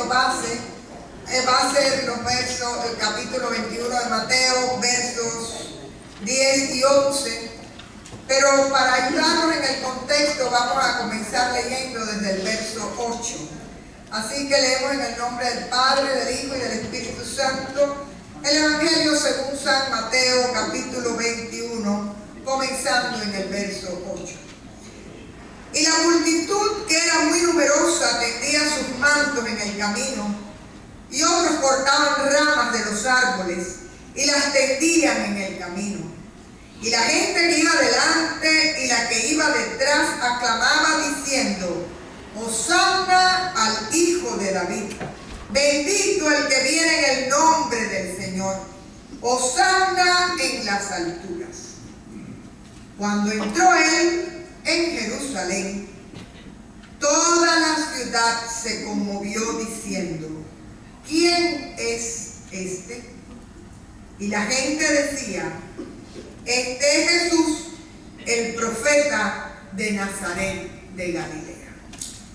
texto base va a ser los versos del capítulo 21 de Mateo, versos 10 y 11. Pero para ayudarnos en el contexto vamos a comenzar leyendo desde el verso 8. Así que leemos en el nombre del Padre, del Hijo y del Espíritu Santo el Evangelio según San Mateo, capítulo 21, comenzando en el verso 8. Y la multitud, que era muy numerosa, tendía sus mantos en el camino, y otros cortaban ramas de los árboles y las tendían en el camino. Y la gente que iba delante y la que iba detrás aclamaba diciendo: Hosanna al Hijo de David. Bendito el que viene en el nombre del Señor. Hosanna en las alturas. Cuando entró él en Jerusalén, toda la ciudad se conmovió diciendo: ¿Quién es este? Y la gente decía: Este es Jesús, el profeta de Nazaret de Galilea.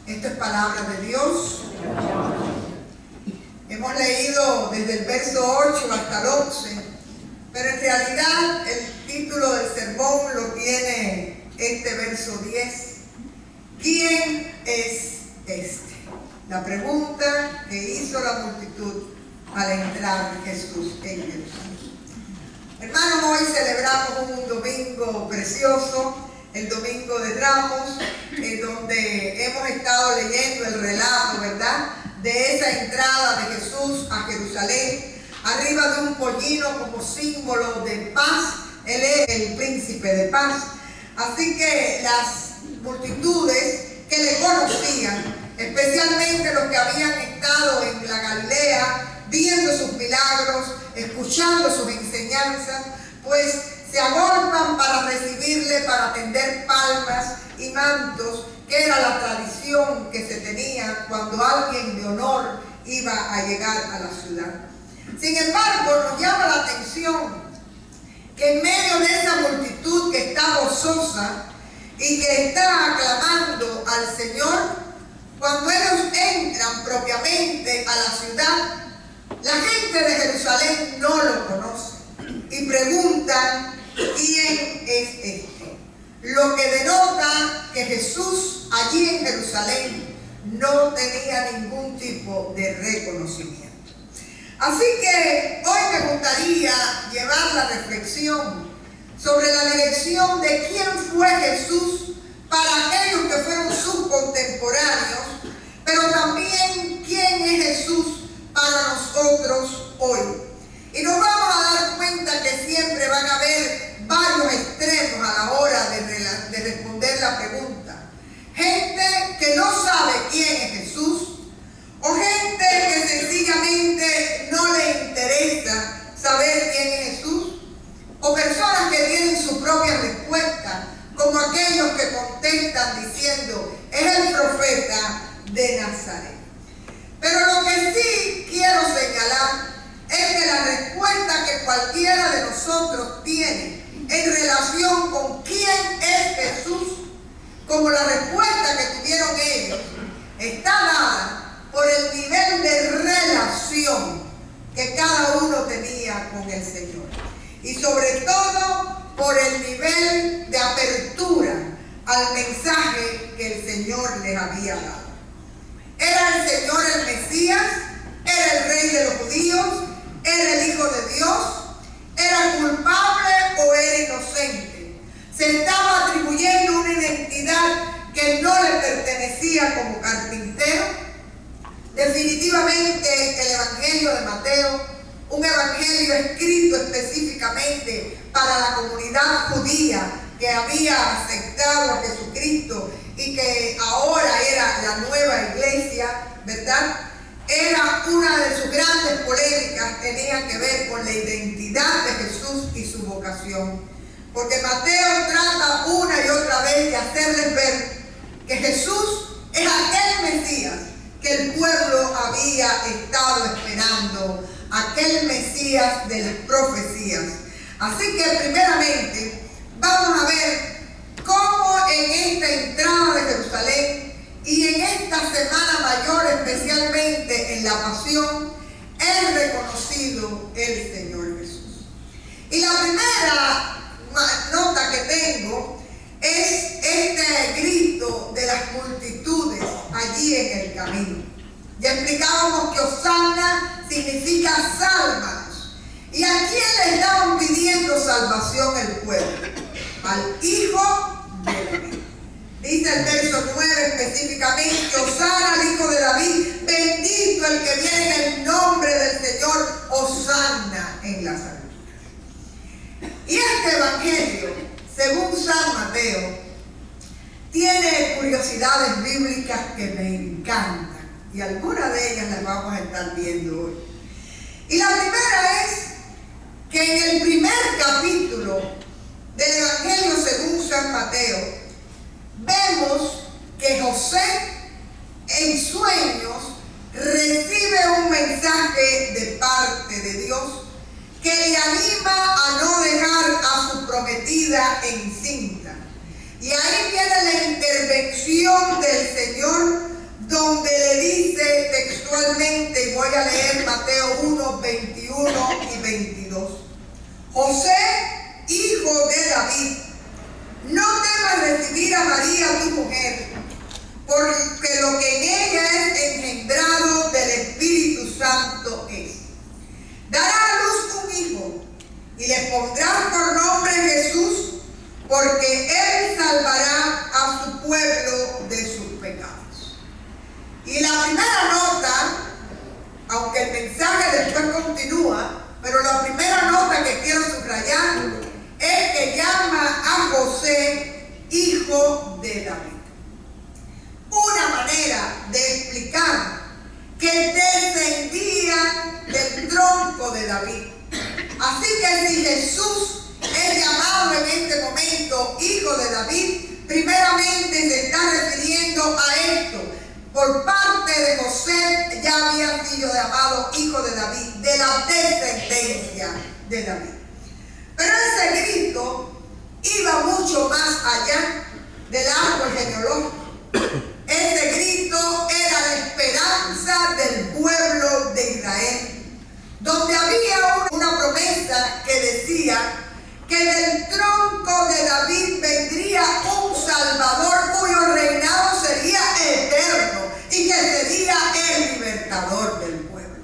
Esta es palabra de Dios. Hemos leído desde el verso 8 hasta el 11, pero en realidad el título del sermón lo tiene este verso 10. ¿Quién es este? La pregunta que hizo la multitud al entrar Jesús en Jerusalén. Hermanos, hoy celebramos un domingo precioso, el Domingo de Ramos, donde hemos estado leyendo el relato, ¿verdad?, de esa entrada de Jesús a Jerusalén, arriba de un pollino como símbolo de paz. Él es el príncipe de paz. Así que las multitudes que le conocían, especialmente los que habían estado en la Galilea, viendo sus milagros, escuchando sus enseñanzas, pues se agolpan para recibirle, para tender palmas y mantos, que era la tradición que se tenía cuando alguien de honor iba a llegar a la ciudad. Sin embargo, nos llama la atención que en medio de esa multitud que está gozosa y que está aclamando al Señor, cuando ellos entran propiamente a la ciudad, la gente de Jerusalén no lo conoce y preguntan: ¿quién es este? Lo que denota que Jesús allí en Jerusalén no tenía ningún tipo de reconocimiento. Así que hoy me gustaría llevar la reflexión sobre la dirección de quién fue Jesús para aquellos que fueron sus contemporáneos, pero también quién es Jesús para nosotros hoy. Y nos vamos a dar cuenta que siempre van a haber varios extremos a la hora de responder la pregunta. Gente que no sabe quién es Jesús, o gente que sencillamente no le interesa saber quién es Jesús, o personas que tienen su propia respuesta, como aquellos que contestan diciendo: es el profeta de Nazaret. Pero lo que sí quiero señalar es que la respuesta que cualquiera de nosotros tiene en relación con quién es Jesús, como la respuesta que tuvieron ellos, está dada por el nivel de relación que cada uno tenía con el Señor. Y sobre todo por el nivel de apertura al mensaje que el Señor les había dado. ¿Era el Señor el Mesías? ¿Era el Rey de los judíos? ¿Era el Hijo de Dios? ¿Era culpable o era inocente? Se estaba atribuyendo una identidad que no le pertenecía como carpintero. Definitivamente el Evangelio de Mateo, un evangelio escrito específicamente para la comunidad judía que había aceptado a Jesucristo y que ahora era la nueva iglesia, ¿verdad? Era una de sus grandes polémicas, tenía que ver con la identidad de Jesús y su vocación. Porque Mateo trata una y otra vez de hacerles ver que Jesús es aquel Mesías que el pueblo había estado esperando, aquel Mesías de las profecías. Así que primeramente vamos a ver cómo en esta entrada de Jerusalén y en esta Semana Mayor especialmente donde en la pasión es reconocido el Señor Jesús. Y la primera nota que tengo es este grito de las multitudes allí en el camino. Ya explicábamos que Hosanna significa sálvanos. ¿Y a quién le estaban pidiendo salvación el pueblo? Al Hijo de David. Dice el verso 9 específicamente: Hosanna al Hijo de David, bendito el que viene en el nombre del Señor, Hosanna en las alturas. Y este evangelio, según San Mateo, tiene curiosidades bíblicas que me encantan, y algunas de ellas las vamos a estar viendo hoy. Y la primera es que en el primer capítulo del evangelio según San Mateo vemos que José en sueños recibe un mensaje de parte de Dios que le anima a no dejar a su prometida encinta. Y ahí viene la intervención del Señor, donde le dice textualmente, y voy a leer Mateo 1, 21 y 22. José, hijo de David, no temas recibir a María tu mujer, porque lo que en ella es engendrado del Espíritu Santo es. Dará a luz un hijo, y le pondrás por nombre Jesús, porque él salvará a su pueblo de sus pecados. Y la primera nota, aunque el mensaje después continúa, pero la primera nota que quiero subrayar es que llama a José hijo de David. Una manera de explicar que descendía del tronco de David. Así que si Jesús es llamado en este momento hijo de David, primeramente se está refiriendo a esto. Por parte de José ya había sido llamado hijo de David, de la descendencia de David. Pero ese grito iba mucho más allá del árbol genealógico. Ese grito era la esperanza del pueblo de Israel, donde había una promesa que decía que del tronco de David vendría un Salvador cuyo reinado sería eterno y que sería el libertador del pueblo.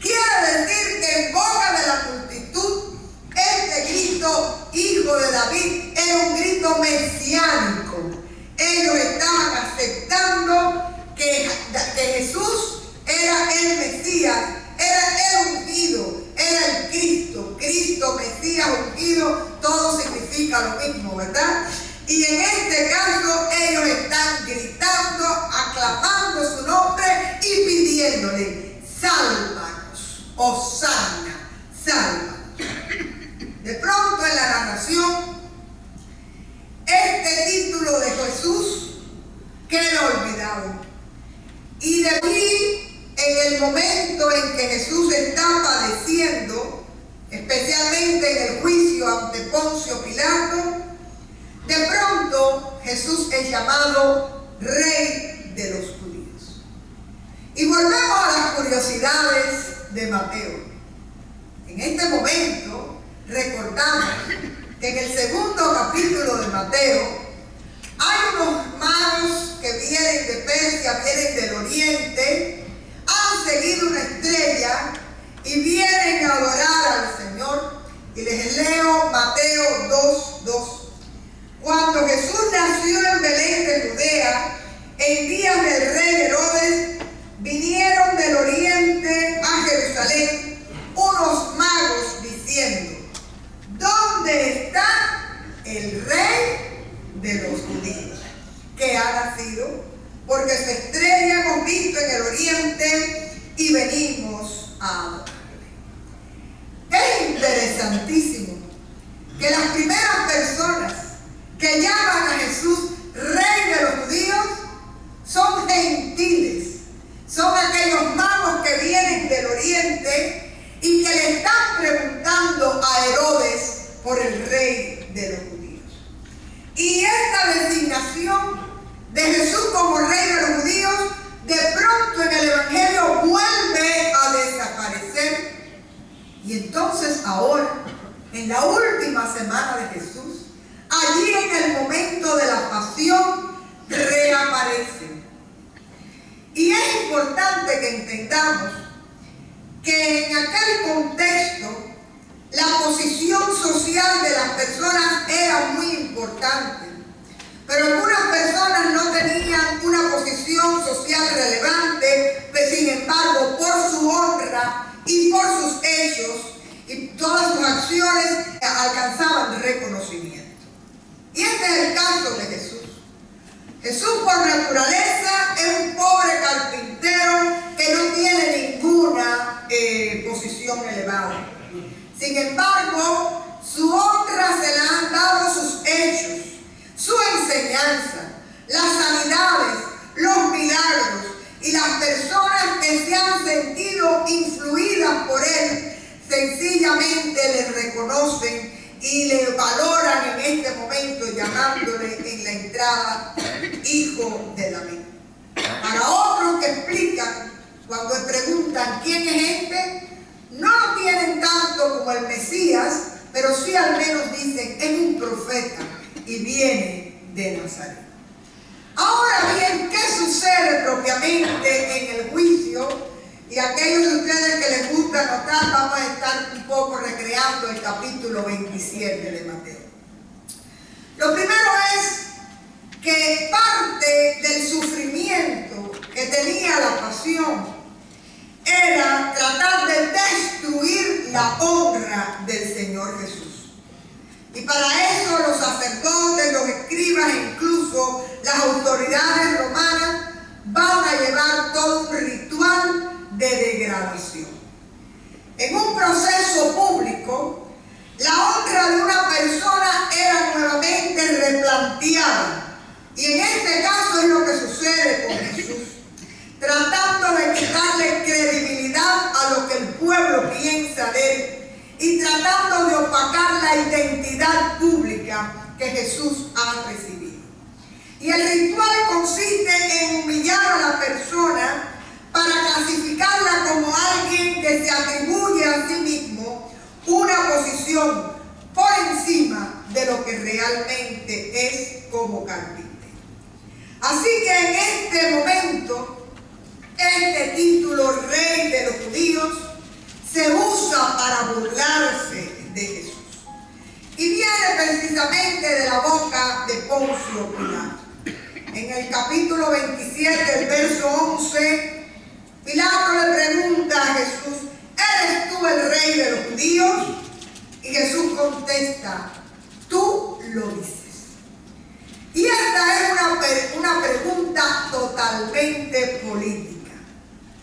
Quiere decir que en boca de la multitud, este grito, hijo de David, era un grito mesiánico. Ellos estaban aceptando que Jesús era el Mesías, era el ungido, era el Cristo. Cristo, Mesías, ungido, todo significa lo mismo, ¿verdad? Y en este caso ellos están gritando, aclamando su nombre y pidiéndole: sálvanos, Hosanna, sálvanos. De pronto en la narración, este título de Jesús queda olvidado. Y de allí, en el momento en que Jesús está padeciendo, especialmente en el juicio ante Poncio Pilato, de pronto Jesús es llamado Rey de los Judíos. Y volvemos a las curiosidades de Mateo. En este momento recordamos que en el segundo capítulo de Mateo hay unos magos que vienen de Persia, vienen del oriente, han seguido una estrella y vienen a adorar al Señor. Y les leo Mateo 2:2. Cuando Jesús nació en Belén de Judea, en días del rey Herodes, vinieron del oriente a Jerusalén unos magos diciendo: ¿dónde está el rey de los judíos, que ha nacido? Porque su estrella hemos visto en el oriente y venimos a adorarle. Es interesantísimo que las primeras personas que llaman a Jesús Rey de los Judíos son gentiles, son aquellos magos que vienen del oriente y que le están preguntando a Herodes por el Rey de los Judíos. Y esta designación de Jesús como Rey de los Judíos, de pronto en el Evangelio vuelve ahora, en la última semana de Jesús, allí en el momento de la pasión, reaparece. Y es importante que entendamos que en aquel contexto la posición social de las personas era muy importante, pero algunas personas no tenían una posición social relevante, pero sin embargo por su honra y por sus hechos y todas sus acciones alcanzaban reconocimiento. Y este es el caso de Jesús. Jesús por naturaleza es un pobre carpintero que no tiene ninguna posición elevada. Sin embargo, su honra se la han dado sus hechos, su enseñanza, las sanidades, los milagros, y las personas que se han sentido influidas por él sencillamente le reconocen y le valoran en este momento, llamándole en la entrada hijo de David. Para otros que explican, cuando preguntan quién es este, no lo tienen tanto como el Mesías, pero sí al menos dicen es un profeta y viene de Nazaret. Ahora bien, ¿qué sucede propiamente en el juicio? Y aquellos de ustedes que les gusta anotar, vamos a estar un poco recreando el capítulo 27 de Mateo. Lo primero es que parte del sufrimiento que tenía la pasión era tratar de destruir la honra del Señor Jesús. Y para eso los sacerdotes, los escribas e incluso las autoridades romanas van a llevar todo un ritual de degradación. En un proceso público, la honra de una persona era nuevamente replanteada. Y en este caso es lo que sucede con Jesús, tratando de quitarle credibilidad a lo que el pueblo piensa de él y tratando de opacar la identidad pública que Jesús ha recibido. Y el ritual consiste en humillar a la persona para clasificarla como alguien que se atribuye a sí mismo una posición por encima de lo que realmente es como carpintero. Así que en este momento, este título Rey de los Judíos se usa para burlarse de Jesús. Y viene precisamente de la boca de Poncio Pilato. En el capítulo 27, el verso 11, Pilato le pregunta a Jesús, ¿eres tú el Rey de los Judíos? Y Jesús contesta, tú lo dices. Y esta es una pregunta totalmente política.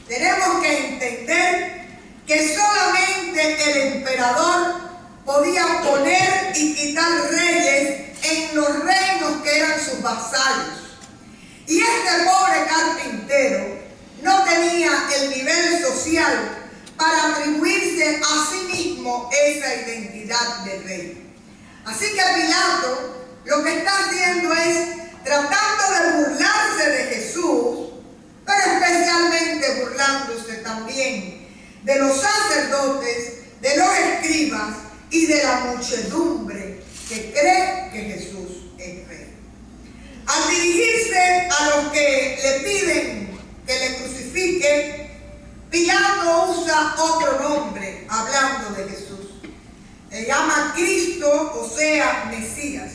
Tenemos que entender que solamente el emperador podía poner y quitar reyes en los reinos que eran sus vasallos. Y este pobre carpintero no tenía el nivel social para atribuirse a sí mismo esa identidad de rey. Así que Pilato lo que está haciendo es tratando de burlarse de Jesús, pero especialmente burlándose también de los sacerdotes, de los escribas y de la muchedumbre que cree que Jesús es rey. Al dirigirse a los que le piden que le crucifiquen, Pilato usa otro nombre hablando de Jesús. Le llama Cristo, o sea, Mesías.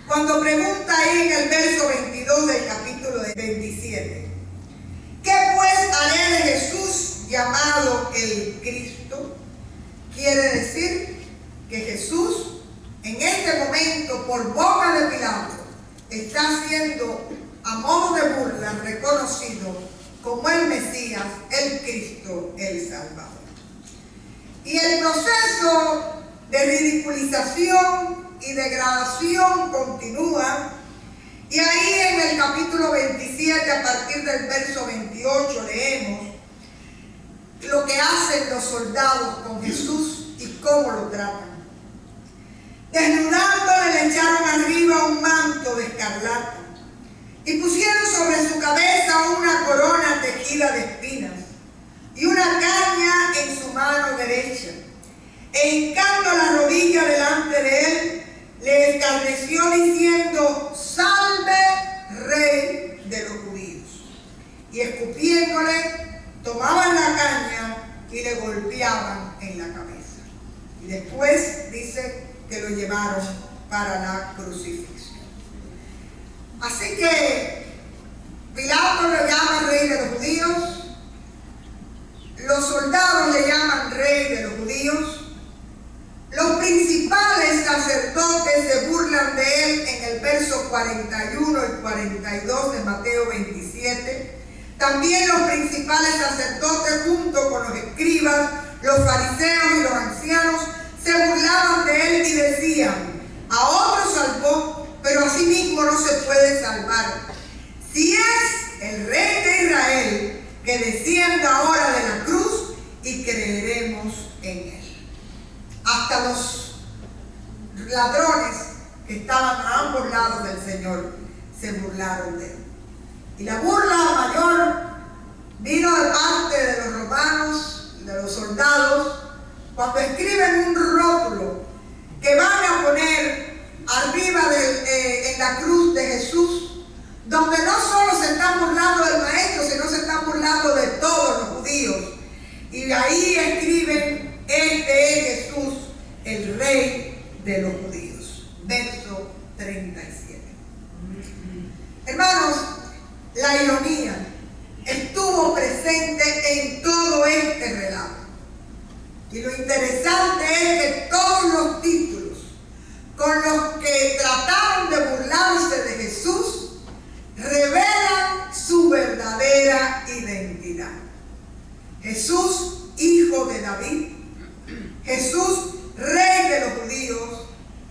Cuando pregunta ahí en el verso 22 del capítulo 27, ¿qué pues haré de Jesús llamado el Cristo? Quiere decir que Jesús en este momento por boca de Pilato está siendo a modo de burla reconocido como el Mesías, el Cristo, el Salvador. Y el proceso de ridiculización y degradación continúa, y ahí en el capítulo 27 a partir del verso 28 leemos lo que hacen los soldados con Jesús y cómo lo tratan. Desnudándole le echaron arriba un manto de escarlata y pusieron sobre su cabeza una corona tejida de espinas y una caña en su mano derecha. e hincando la rodilla delante de él, le escarneció diciendo: salve, Rey de los judíos. Y escupiéndole, tomaban la caña y le golpeaban en la cabeza. Y después dice que lo llevaron para la crucifixión. Así que Pilato lo llama Rey de los judíos, los soldados le llaman Rey de los judíos, los principales sacerdotes se burlan de él en el verso 41 y 42 de Mateo 27. También los principales sacerdotes junto con los escribas, los fariseos y los ancianos se burlaban de él y decían: a otros salvó, pero a sí mismo no se puede salvar. Si es el Rey de Israel, que descienda ahora de la cruz y creeremos en él. Hasta los ladrones que estaban a ambos lados del Señor se burlaron de él. Y la burla mayor vino de parte de los romanos, de los soldados, cuando escriben un rótulo que van a poner arriba en la cruz de Jesús, donde no solo se están burlando del maestro, sino se están burlando de todos los judíos. Y ahí escriben: este es Jesús, el Rey de los judíos. Verso 37. Hermanos, la ironía estuvo presente en todo este relato. Y lo interesante es que todos los títulos con los que trataron de burlarse de Jesús revelan su verdadera identidad. Jesús, hijo de David. Jesús, Rey de los judíos.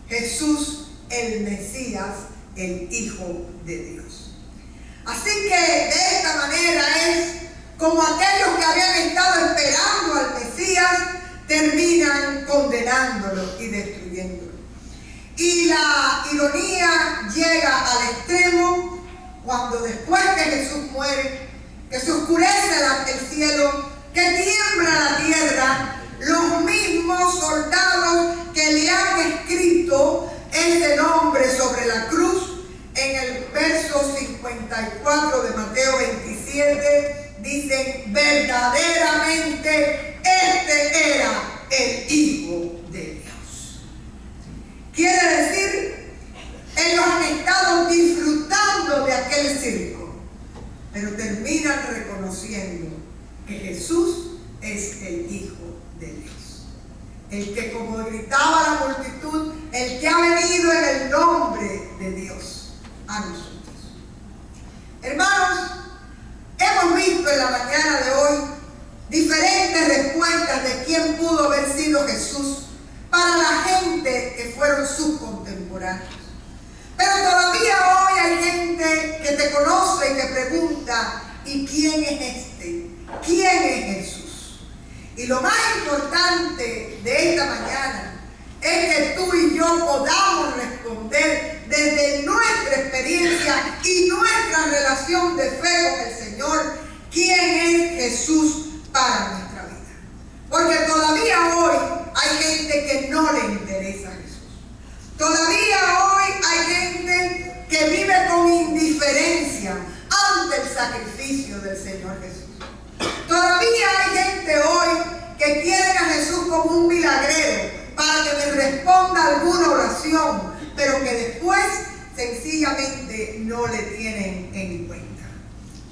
Jesús, el Mesías, el Hijo de Dios. Así que de esta manera es como aquellos que habían estado esperando al Mesías terminan condenándolo y destruyéndolo. Y la ironía llega al extremo cuando después que Jesús muere, que se oscurece el cielo, que tiembla la tierra, los mismos soldados que le han escrito ese nombre sobre la cruz, en el verso 54 de Mateo 27, dicen: verdaderamente este era el Hijo de Dios. Quiere decir, ellos han estado disfrutando de aquel circo, pero terminan reconociendo que Jesús es el Hijo de Dios. El que, como gritaba la multitud, el que ha venido en el nombre de Dios a nosotros. Hermanos, hemos visto en la mañana de hoy diferentes respuestas de quién pudo haber sido Jesús para la gente que fueron sus contemporáneos. Pero todavía hoy hay gente que te conoce y te pregunta: ¿y quién es este? ¿Quién es Jesús? Y lo más importante de esta mañana es que tú y yo podamos responder desde nuestra experiencia y nuestra relación de fe con el Señor, quién es Jesús para nuestra vida. Porque todavía hoy hay gente que no le interesa a Jesús. Todavía hoy hay gente que vive con indiferencia ante el sacrificio del Señor Jesús. Todavía hay gente hoy que quieren a Jesús como un milagrero para que le responda alguna oración, pero que después sencillamente no le tienen en cuenta.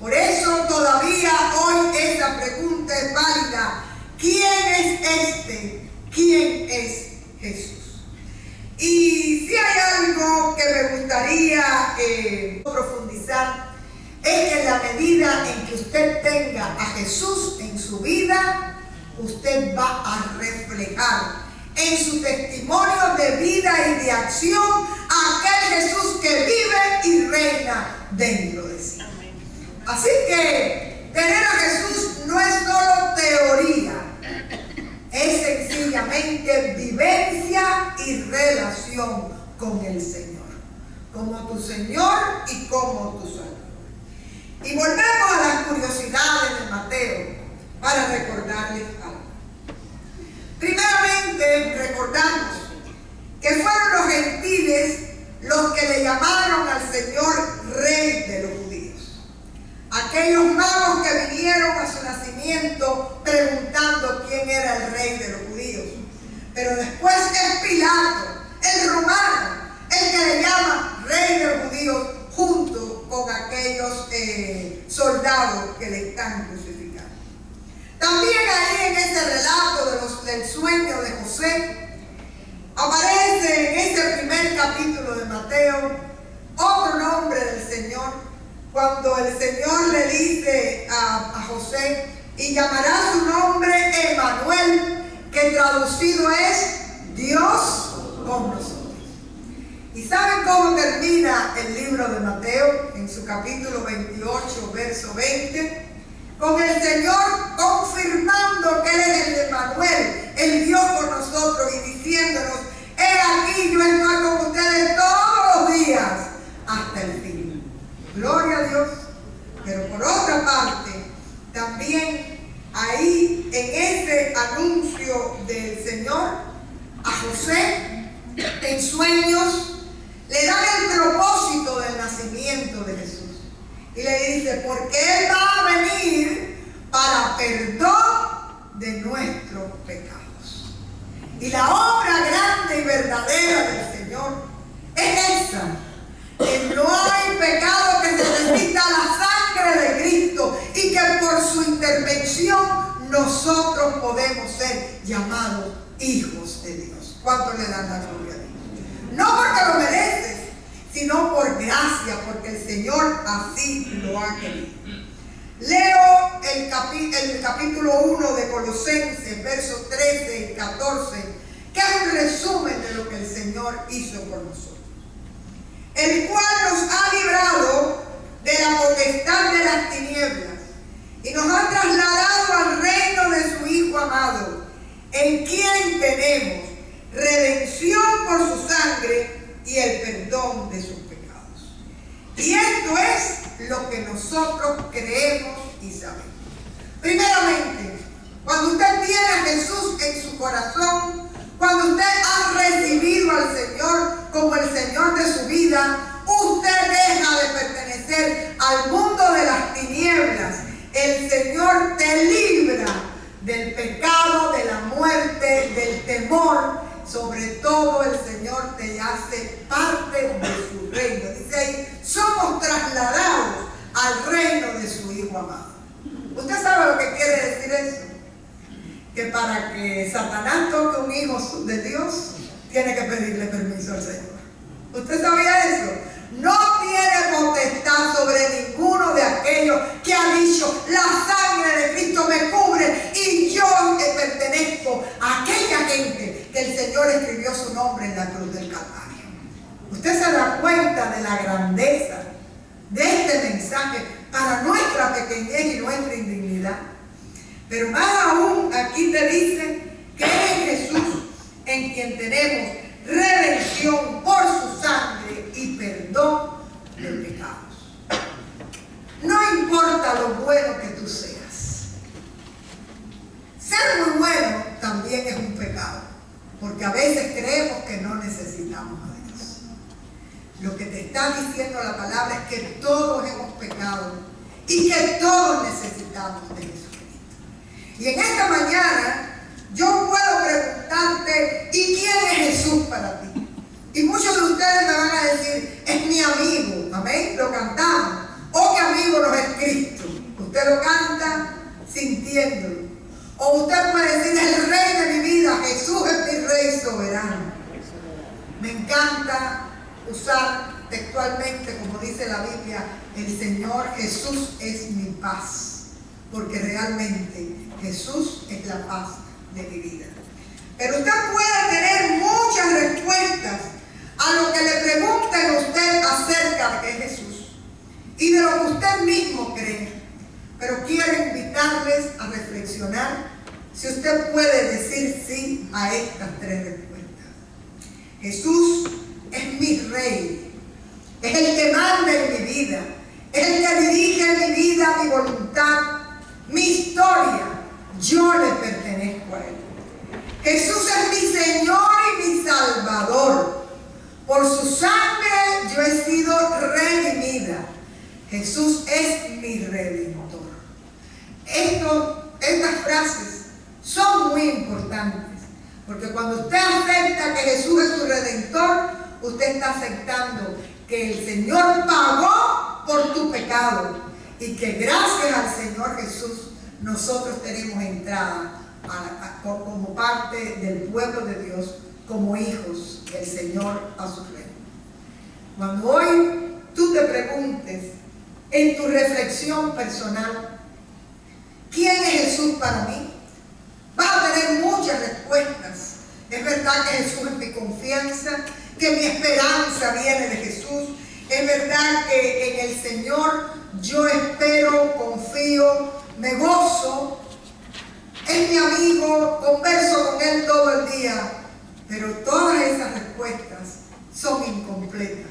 Por eso todavía hoy esta pregunta es válida: ¿quién es este? ¿Quién es Jesús? Y si hay algo que me gustaría profundizar, es que en la medida en que usted tenga a Jesús en su vida, usted va a reflejar en su testimonio de vida y de acción a aquel Jesús que vive y reina dentro de sí. Así que tener a Jesús no es solo teoría, es sencillamente vivencia y relación con el Señor, como tu Señor y como tu Salvador. Y volvemos a las curiosidades de Mateo para recordarles algo. Primeramente, llamaron al Señor Rey de los judíos. Aquellos magos que vinieron a su nacimiento preguntando quién era el Rey de los judíos. Pero después es Pilato, el romano, el que le llama Rey de los judíos, junto con aquellos soldados que le están crucificando. También ahí en ese relato del sueño de José, aparece en ese primer capítulo de Mateo otro nombre del Señor, cuando el Señor le dice a José, y llamará su nombre Emmanuel, que traducido es Dios con nosotros. ¿Y saben cómo termina el libro de Mateo? En su capítulo 28, verso 20, con el Señor confirmando que Él es el Emmanuel, el Dios con nosotros, y diciéndonos, he aquí, yo estoy con ustedes todos los días hasta el fin. Gloria a Dios. Pero por otra parte, también ahí en ese anuncio del Señor a José, en sueños, le dan el propósito del nacimiento de Jesús. Y le dice, porque Él va a venir para perdón de nuestros pecados. Y la obra grande y verdadera del Señor es esa, que no hay pecado que se resista a la sangre de Cristo y que por su intervención nosotros podemos ser llamados hijos de Dios. ¿Cuánto le dan la gloria a Dios? No porque lo mereces, sino por gracia, porque el Señor así lo ha querido. Leo el capítulo 1 de Colosenses, versos 13 y 14, que es un resumen de lo que el Señor hizo por nosotros. El cual nos ha librado de la potestad de las tinieblas y nos ha trasladado al reino de su Hijo amado, en quien tenemos redención por su sangre y el perdón de sus pecados. Y esto es lo que nosotros creemos y sabemos. Primeramente, cuando usted tiene a Jesús en su corazón, cuando usted ha recibido al Señor como el Señor de su vida, usted deja de pertenecer al mundo de las tinieblas. El Señor te libra del pecado, de la muerte, del temor. Sobre todo el Señor te hace parte de su reino. Dice ahí, somos trasladados al reino de su Hijo amado. ¿Usted sabe lo que quiere decir eso? Que para que Satanás toque un hijo de Dios, tiene que pedirle permiso al Señor. ¿Usted sabía eso? No tiene potestad sobre ninguno de aquellos que ha dicho, la sangre de Cristo me cubre y yo que pertenezco a aquella gente que el Señor escribió su nombre en la cruz del Calvario. Usted se da cuenta de la grandeza de este mensaje para nuestra pequeñez y nuestra indignidad. Pero más aún, aquí te dice que es Jesús en quien tenemos redención por su sangre y perdón de pecados. No importa lo bueno que tú seas. Ser muy bueno también es un pecado, porque a veces creemos que no necesitamos a Dios. Lo que te está diciendo la palabra es que todos hemos pecado y que todos necesitamos de Jesucristo. Y en esta mañana yo puedo preguntarte, ¿y quién es Jesús para ti? Y muchos de ustedes me van a decir, es mi amigo, amén, lo cantamos. O que amigo nos es Cristo. Usted lo canta sintiéndolo. O usted puede decir, es el Rey de mi vida, Jesús es mi Rey soberano. Me encanta usar textualmente, como dice la Biblia, el Señor Jesús es mi paz. Porque realmente Jesús es la paz de mi vida. Pero usted puede tener muchas respuestas a lo que le pregunten a usted acerca de Jesús y de lo que usted mismo cree. Pero quiero invitarles a reflexionar si usted puede decir sí a estas tres respuestas. Jesús es mi Rey, es el que manda en mi vida, es el que dirige mi vida, mi voluntad, mi historia. Yo le pertenezco a Él. Jesús es mi Señor y mi Salvador. Por su sangre yo he redimida. Jesús es mi redentor. Estas frases son muy importantes, porque cuando usted acepta que Jesús es su redentor, usted está aceptando que el Señor pagó por tu pecado y que gracias al Señor Jesús nosotros tenemos entrada como parte del pueblo de Dios, como hijos del Señor a su reino. Cuando hoy tú te preguntes en tu reflexión personal, ¿quién es Jesús para mí? Vas a tener muchas respuestas. Es verdad que Jesús es mi confianza, que mi esperanza viene de Jesús. Es verdad que en el Señor yo espero, confío, me gozo. Es mi amigo, converso con Él todo el día. Pero todas esas respuestas son incompletas,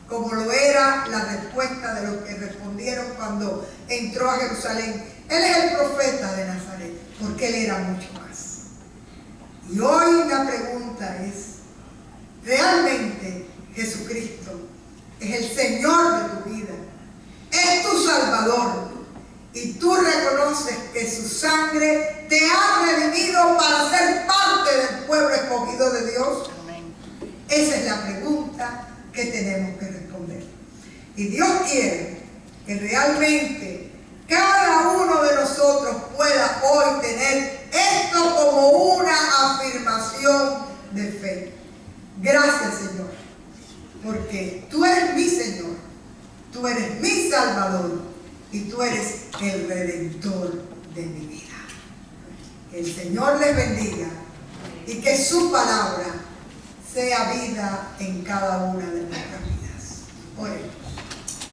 como lo era la respuesta de los que respondieron cuando entró a Jerusalén. Él es el profeta de Nazaret, porque Él era mucho más. Y hoy la pregunta es, ¿realmente Jesucristo es el Señor de tu vida? ¿Es tu Salvador? Y tú reconoces que su sangre te ha redimido para ser parte del pueblo escogido de Dios. Esa es la pregunta que tenemos que responder. Y Dios quiere que realmente cada uno de nosotros pueda hoy tener esto como una afirmación de fe. Gracias, Señor, porque tú eres mi Señor, tú eres mi Salvador y tú eres el Redentor de mi vida. Que el Señor les bendiga y que su palabra sea vida en cada una de nosotros.